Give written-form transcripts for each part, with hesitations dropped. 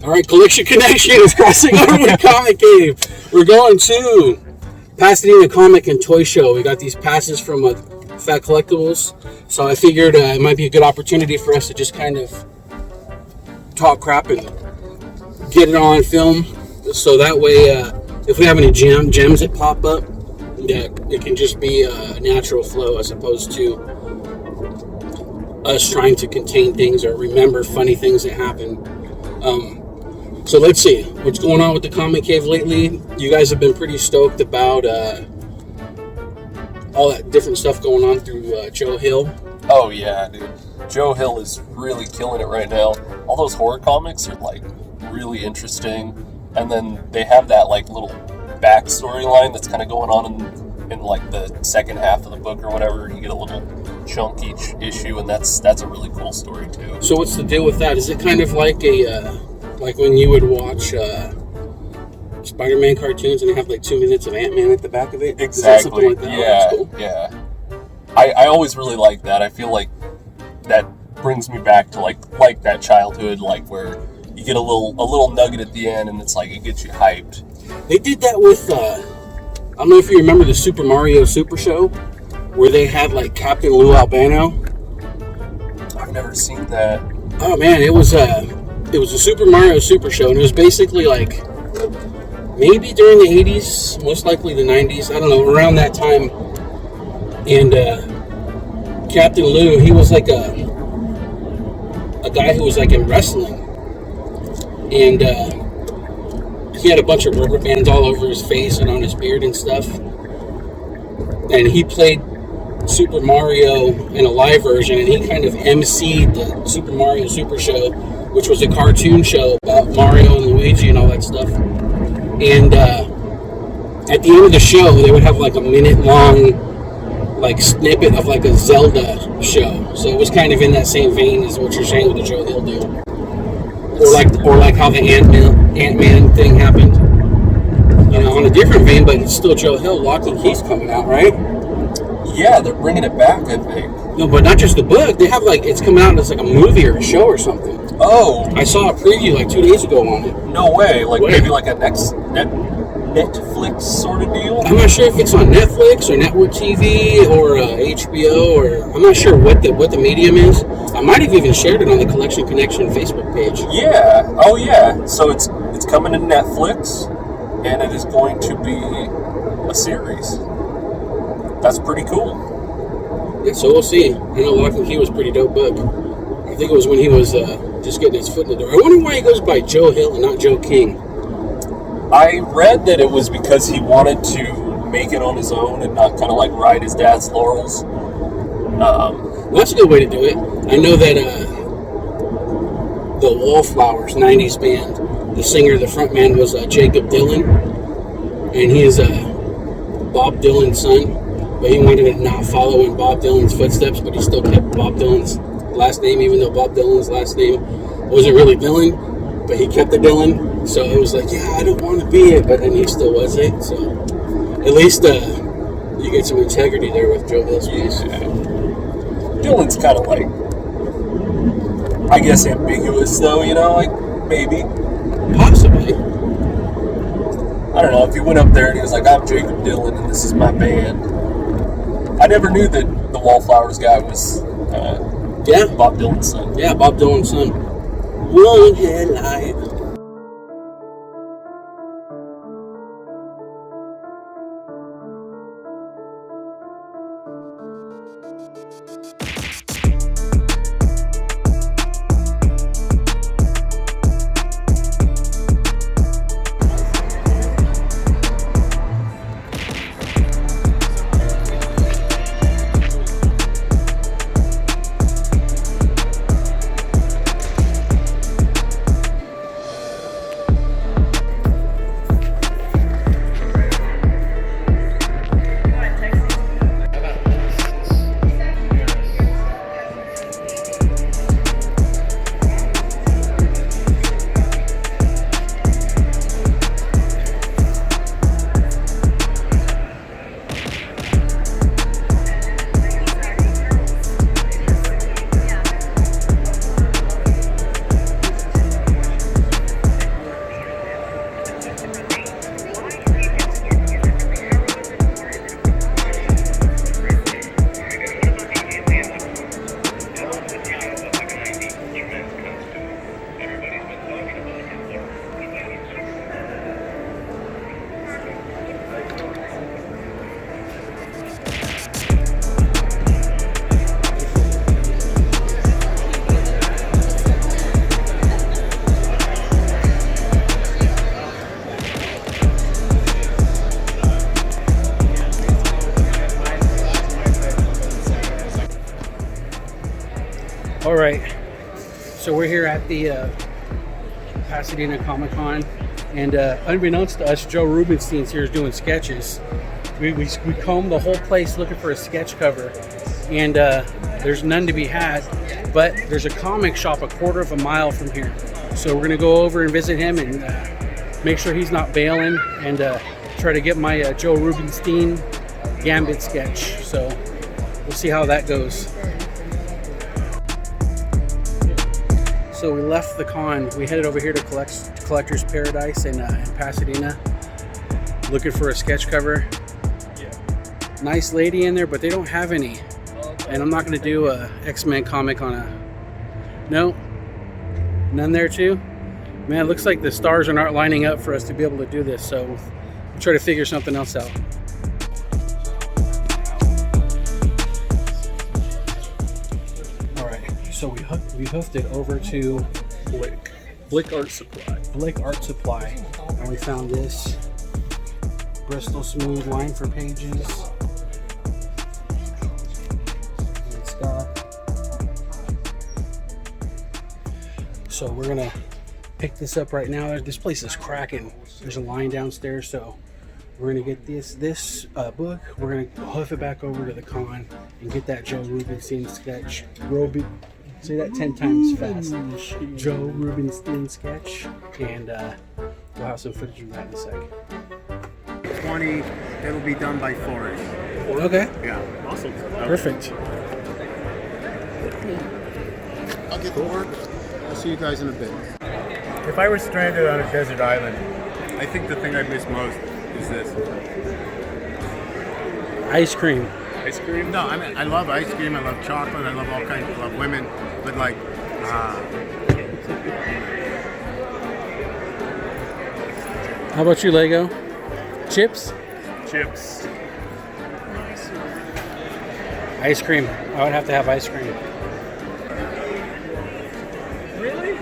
All right, Collection Connection is crossing over with Comic Cave. We're going to Pasadena Comic and Toy Show. We got these passes from Fat Collectibles, so I figured it might be a good opportunity for us to just kind of talk crap and get it on film, so that way if we have any gems that pop up, it can just be a natural flow as opposed to us trying to contain things or remember funny things that happen. So let's see what's going on with the Comic Cave lately. You guys have been pretty stoked about all that different stuff going on through Joe Hill. Oh yeah, dude. Joe Hill is really killing it right now. All those horror comics are like really interesting, and then they have that like little backstory line that's kind of going on in like the second half of the book or whatever. You get a little chunk each issue, and that's a really cool story too. So what's the deal with that? Is it kind of like a like when you would watch Spider-Man cartoons and they have like 2 minutes of Ant-Man at the back of it? Exactly. Like that? Yeah. Oh, cool. Yeah. I always really like that. I feel like that brings me back to like that childhood, like where you get a little nugget at the end, and it's like it gets you hyped. They did that with I don't know if you remember the Super Mario Super Show, where they had like Captain Lou Albano. I've never seen that. Oh man, it was a Super Mario Super Show, and it was basically like maybe during the 80s, most likely the 90s, I don't know, around that time. And Captain Lou, he was like a guy who was like in wrestling, and he had a bunch of rubber bands all over his face and on his beard and stuff, and he played Super Mario in a live version, and he kind of emceed the Super Mario Super Show, which was a cartoon show about Mario and Luigi and all that stuff. And at the end of the show, they would have like a minute-long like snippet of like a Zelda show. So it was kind of in that same vein as what you're saying with the Joe Hill deal. Or like how the Ant-Man thing happened. You know, on a different vein, but it's still Joe Hill. Lock and Key's coming out, right? Yeah, they're bringing it back, I think. No, but not just the book. They have like, it's coming out as like a movie or a show or something. Oh. I saw a preview like 2 days ago on it. No way. Like maybe like a Netflix sort of deal? I'm not sure if it's on Netflix or network TV or HBO, or I'm not sure what the medium is. I might have even shared it on the Collection Connection Facebook page. Yeah. Oh yeah. So it's coming to Netflix, and it is going to be a series. That's pretty cool. Yeah, so we'll see. I know Lock and Key was a pretty dope book. I think it was when he was just getting his foot in the door. I wonder why he goes by Joe Hill and not Joe King. I read that it was because he wanted to make it on his own and not kind of like ride his dad's laurels. Well, that's a good way to do it. I know that the Wallflowers 90s band, the singer, the frontman was Jacob Dylan, and he is Bob Dylan's son, but he wanted to not follow in Bob Dylan's footsteps, but he still kept Bob Dylan's last name, even though Bob Dylan's last name wasn't really Dylan, but he kept the Dylan. So it was like, yeah, I don't want to be it, but then he still was it. So at least you get some integrity there with Joe Hill's piece. Yeah. Dylan's kind of like, I guess, ambiguous though, you know, like maybe. Possibly. I don't know, if he went up there and he was like, I'm Jacob Dylan and this is my band. I never knew that the Wallflowers guy was Bob Dylan's son. Yeah, Bob Dylan's son. One headlight. All right, so we're here at the Pasadena Comic Con, and unbeknownst to us, Joe Rubenstein's here doing sketches. We combed the whole place looking for a sketch cover, and there's none to be had, but there's a comic shop a quarter of a mile from here. So we're gonna go over and visit him and make sure he's not bailing, and try to get my Joe Rubenstein Gambit sketch. So we'll see how that goes. So we left the con. We headed over here to Collector's Paradise in Pasadena, looking for a sketch cover. Nice lady in there, but they don't have any. And I'm not going to do a X-Men comic on a... No? None there too? Man, it looks like the stars are not lining up for us to be able to do this, so we'll try to figure something else out. So we hoofed it over to Blick Art Supply, and we found this Bristol Smooth line for pages. It's got. So we're gonna pick this up right now. This place is cracking. There's a line downstairs, so we're gonna get this book. We're gonna hoof it back over to the con and get that Joe Rubenstein sketch. Say that 10 times fast. Joe Rubenstein sketch, and we'll have some footage of that in a sec. 20, it'll be done by 4. Okay. Yeah. Awesome. Perfect. I'll get to work. I'll see you guys in a bit. If I were stranded on a desert island, I think the thing I miss most is this. Ice cream. Ice cream? No, I mean, I love ice cream. I love chocolate. I love all kinds. I love women. But like, How about you, Lego? Chips? Chips. Ice cream. I would have to have ice cream. Really?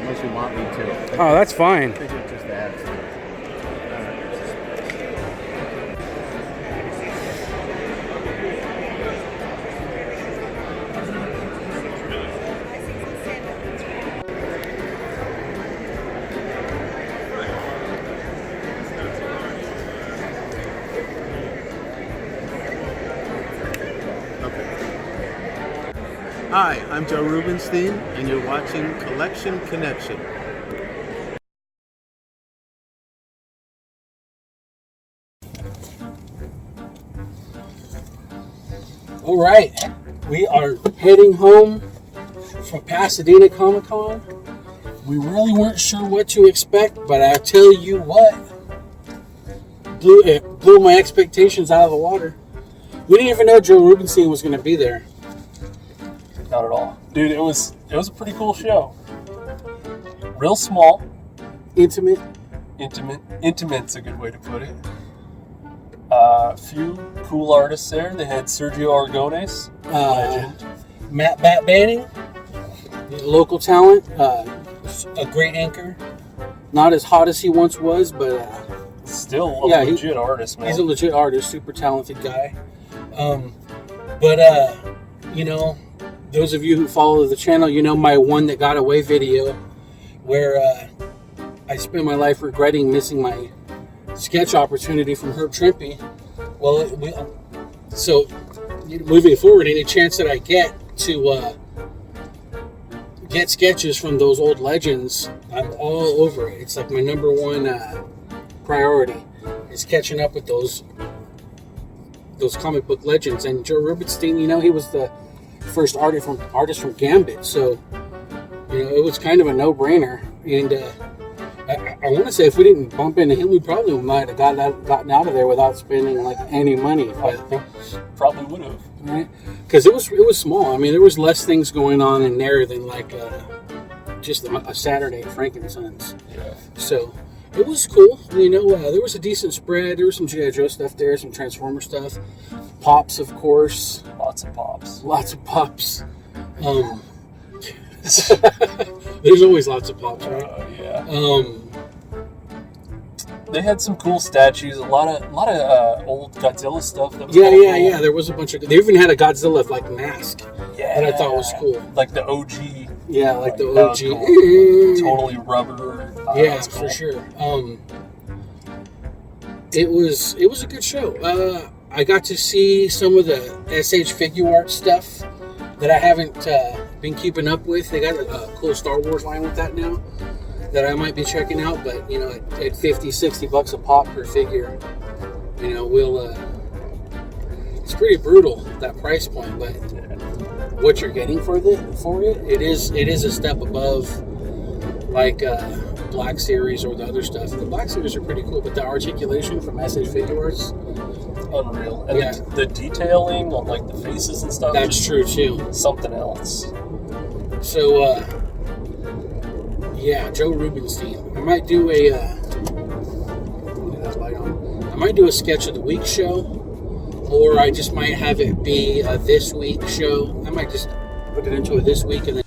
unless you want me to. Oh, that's fine. I think it just adds. Hi, I'm Joe Rubenstein, and you're watching Collection Connection. All right, we are heading home from Pasadena Comic Con. We really weren't sure what to expect, but I tell you what, it blew my expectations out of the water. We didn't even know Joe Rubenstein was going to be there. Not at all. Dude, it was a pretty cool show. Real small. Intimate. Intimate's a good way to put it. A few cool artists there. They had Sergio Aragones, legend. Matt Banning, local talent, a great anchor. Not as hot as he once was, but still a legit artist, man. He's a legit artist, super talented guy. You know, those of you who follow the channel, you know my One That Got Away video, where I spent my life regretting missing my sketch opportunity from Herb Trimpe. Well, so moving forward, any chance that I get to get sketches from those old legends, I'm all over it. It's like my number one priority is catching up with those comic book legends. And Joe Rubenstein, you know, he was the first artist from Gambit, so you know it was kind of a no-brainer. And I want to say if we didn't bump into him, we probably might have gotten out of there without spending like any money. But probably would have, right? Because it was small. I mean, there was less things going on in there than like just a Saturday at Frankenson's. Yeah. So, It was cool. You know, there was a decent spread. There was some G.I. Joe stuff there, some Transformer stuff. Pops, of course. Lots of pops. Lots of pops. There's always lots of pops, right? Yeah. They had some cool statues. A lot of old Godzilla stuff. That was cool. Yeah. There was a bunch of. They even had a Godzilla mask. Yeah. That I thought was cool. Like the OG. Yeah, like the that OG. was cool. Totally rubber. Yeah, That's cool. for sure. It was a good show. I got to see some of the SH figure art stuff that I haven't been keeping up with. They got a cool Star Wars line with that now that I might be checking out. But you know, at $50-$60 a pop per figure, you know, it's pretty brutal, that price point. But what you're getting for it is a step above like Black Series or the other stuff. The Black Series are pretty cool, but the articulation from SH figure arts, unreal. And the detailing on like the faces and stuff. That's true too. Something else. So Joe Rubenstein. I might do a sketch of the week show, or I just might have it be a this week show. I might just put it into a this week and then